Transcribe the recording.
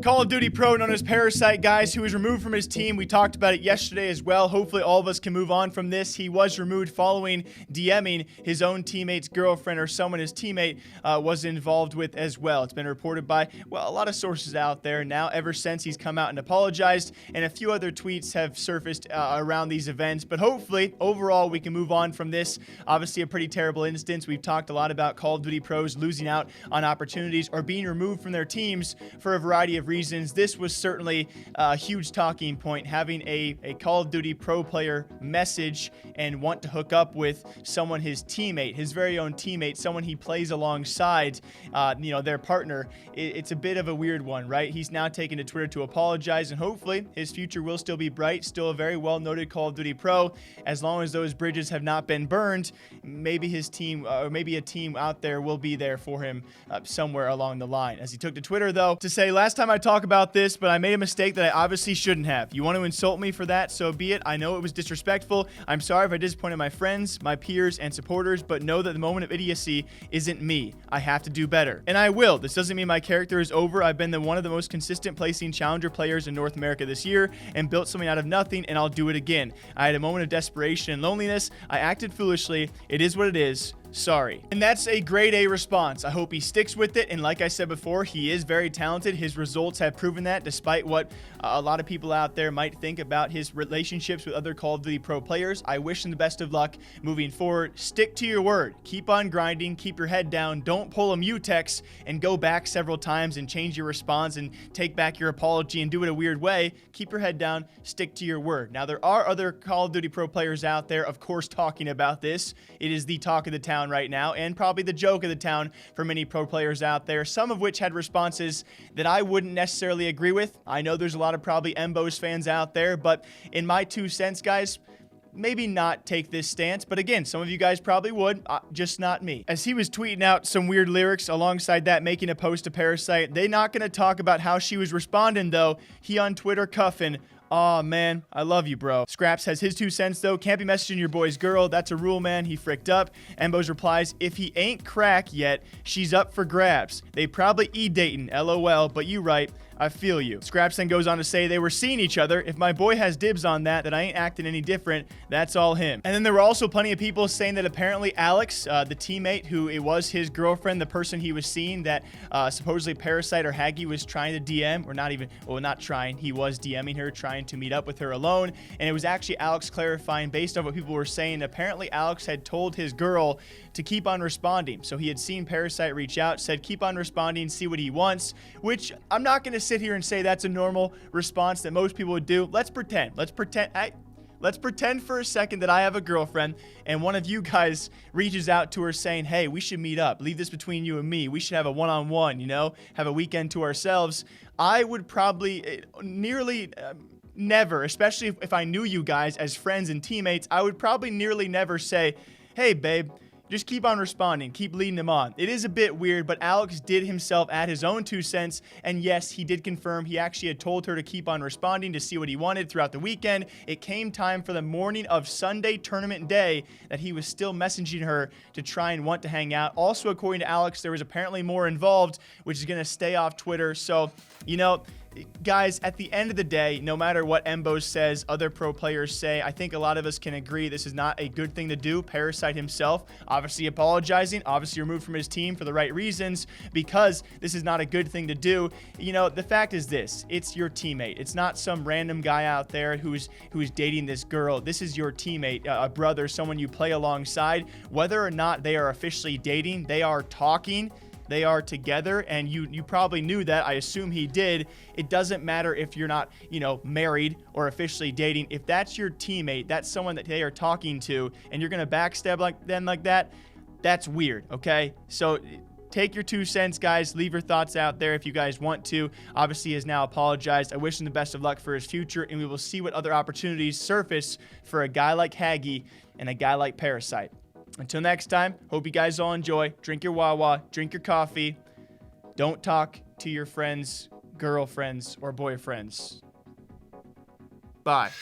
Call of Duty pro known as Parasite, guys, who was removed from his team. We talked about it yesterday as well. Hopefully all of us can move on from this. He was removed following DMing his own teammate's girlfriend, or someone his teammate was involved with as well. It's been reported by, well, a lot of sources out there now ever since he's come out and apologized, and a few other tweets have surfaced around these events. But hopefully, overall, we can move on from this. Obviously, a pretty terrible instance. We've talked a lot about Call of Duty pros losing out on opportunities or being removed from their teams for a variety of reasons. This was certainly a huge talking point, having a Call of Duty pro player message and want to hook up with someone, his teammate, his very own teammate, someone he plays alongside, their partner. It's a bit of a weird one, right? He's now taken to Twitter to apologize, and hopefully his future will still be bright, still a very well-noted Call of Duty pro. As long as those bridges have not been burned, maybe his team, or maybe a team out there will be there for him somewhere along the line. As he took to Twitter, though, to say, last time I talk about this, but I made a mistake that I obviously shouldn't have. You want to insult me for that? So be it. I know it was disrespectful. I'm sorry if I disappointed my friends, my peers, and supporters, but know that the moment of idiocy isn't me. I have to do better. And I will. This doesn't mean my character is over. I've been one of the most consistent placing challenger players in North America this year and built something out of nothing, and I'll do it again. I had a moment of desperation and loneliness. I acted foolishly. It is what it is. Sorry. And that's a grade A response. I hope he sticks with it. And like I said before, he is very talented. His results have proven that, despite what a lot of people out there might think about his relationships with other Call of Duty pro players. I wish him the best of luck moving forward. Stick to your word. Keep on grinding. Keep your head down. Don't pull a mutex and go back several times and change your response and take back your apology and do it a weird way. Keep your head down. Stick to your word. Now, there are other Call of Duty pro players out there, of course, talking about this. It is the talk of the town right now, and probably the joke of the town for many pro players out there, some of which had responses that I wouldn't necessarily agree with. I know there's a lot of probably MboZe fans out there, but in my 2 cents, guys, maybe not take this stance. But again, some of you guys probably would, just not me. As he was tweeting out some weird lyrics alongside that, making a post to Parasite, they not going to talk about how she was responding, though. He on Twitter cuffing, "Aw, man, I love you, bro." Scraps has his 2 cents, though. "Can't be messaging your boy's girl. That's a rule, man." He fricked up. MboZe replies, "If he ain't crack yet, she's up for grabs. They probably e-dating, LOL, but you right. I feel you." Scraps then goes on to say they were seeing each other. "If my boy has dibs on that, then I ain't acting any different. That's all him." And then there were also plenty of people saying that apparently Alex, the teammate who it was his girlfriend, the person he was seeing that supposedly Parasite or Haggy was trying to DM, or not even, well, not trying, he was DMing her, trying to meet up with her alone. And it was actually Alex clarifying, based on what people were saying, apparently Alex had told his girl to keep on responding. So he had seen Parasite reach out, said keep on responding, see what he wants, which I'm not going to sit here and say that's a normal response that most people would do. Let's pretend for a second that I have a girlfriend and one of you guys reaches out to her saying, "Hey, we should meet up. Leave this between you and me. We should have a one-on-one, have a weekend to ourselves." I would probably nearly never, especially if I knew you guys as friends and teammates, I would probably nearly never say, "Hey, babe, just keep on responding, keep leading him on." It is a bit weird, but Alex did himself add his own 2 cents, and yes, he did confirm he actually had told her to keep on responding to see what he wanted throughout the weekend. It came time for the morning of Sunday tournament day that he was still messaging her to try and want to hang out. Also, according to Alex, there was apparently more involved, which is going to stay off Twitter. So, guys, at the end of the day, no matter what MboZe says, other pro players say, I think a lot of us can agree this is not a good thing to do. Parasite himself obviously apologizing, obviously removed from his team for the right reasons, because this is not a good thing to do. The fact is this: it's your teammate. It's not some random guy out there who's dating this girl. This is your teammate, a brother, someone you play alongside. Whether or not they are officially dating, they are talking. They are together, and you probably knew that. I assume he did. It doesn't matter if you're not, married or officially dating. If that's your teammate, that's someone that they are talking to, and you're going to backstab them like that, that's weird, okay? So take your 2 cents, guys. Leave your thoughts out there if you guys want to. Obviously, he has now apologized. I wish him the best of luck for his future, and we will see what other opportunities surface for a guy like Haggy and a guy like Parasite. Until next time, hope you guys all enjoy. Drink your Wawa, drink your coffee. Don't talk to your friends, girlfriends, or boyfriends. Bye.